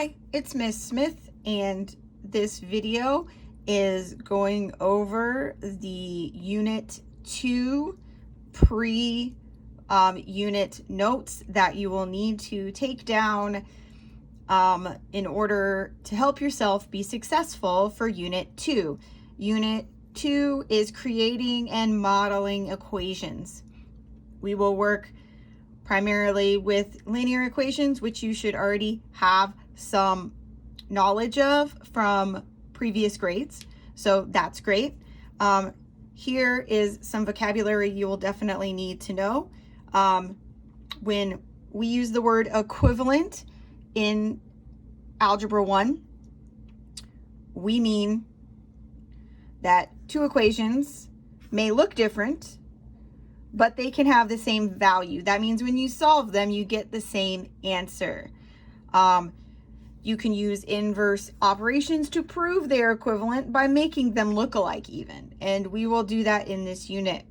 Hi, it's Miss Smith, and this video is going over the Unit 2 pre-unit notes that you will need to take down in order to help yourself be successful for Unit 2. Unit 2 is creating and modeling equations. We will work primarily with linear equations, which you should already have some knowledge of from previous grades. So that's great. Here is some vocabulary you will definitely need to know. When we use the word equivalent in Algebra 1, we mean that two equations may look different, but they can have the same value. That means when you solve them, you get the same answer. You can use inverse operations to prove they're equivalent by making them look alike even, and we will do that in this unit.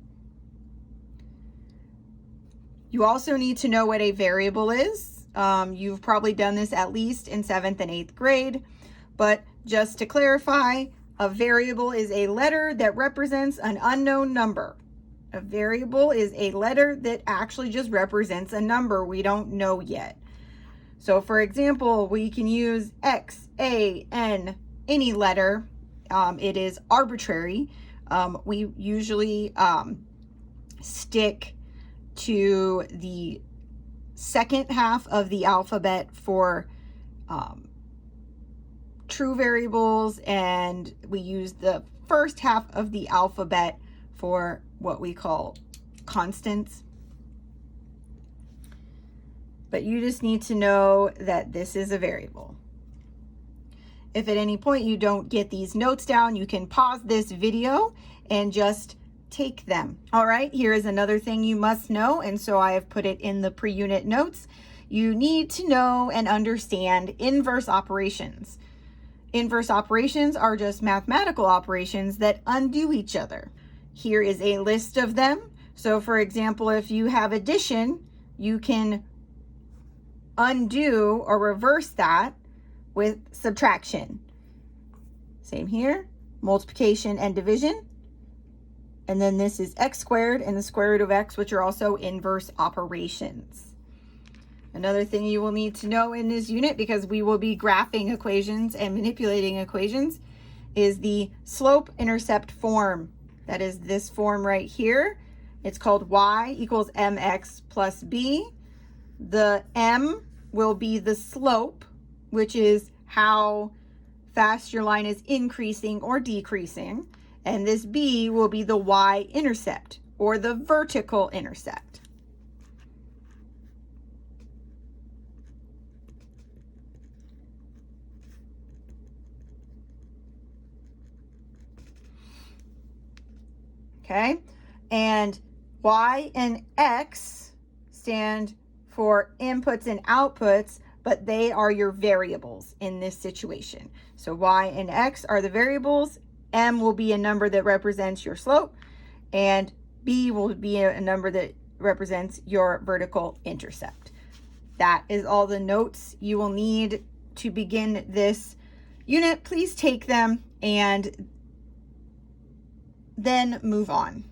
You also need to know what a variable is. You've probably done this at least in 7th and 8th grade, but just to clarify, a variable is a letter that represents an unknown number. A variable is a letter that actually just represents a number we don't know yet. So for example, we can use X, A, N, any letter. It is arbitrary. We usually stick to the second half of the alphabet for true variables, and we use the first half of the alphabet for what we call constants. But you just need to know that this is a variable. If at any point you don't get these notes down, you can pause this video and just take them. All right, here is another thing you must know, and so I have put it in the pre-unit notes. You need to know and understand inverse operations. Inverse operations are just mathematical operations that undo each other. Here is a list of them. So for example, if you have addition, you can undo or reverse that with subtraction. Same here, multiplication and division. And then this is x squared and the square root of x, which are also inverse operations. Another thing you will need to know in this unit, because we will be graphing equations and manipulating equations, is the slope-intercept form. That is this form right here. It's called y equals mx plus b. The m will be the slope, which is how fast your line is increasing or decreasing. And this b will be the y-intercept, or the vertical intercept. Okay, and y and x stand for inputs and outputs, but they are your variables in this situation. So y and x are the variables, m will be a number that represents your slope, and b will be a number that represents your vertical intercept. That is all the notes you will need to begin this unit. Please take them and then move on.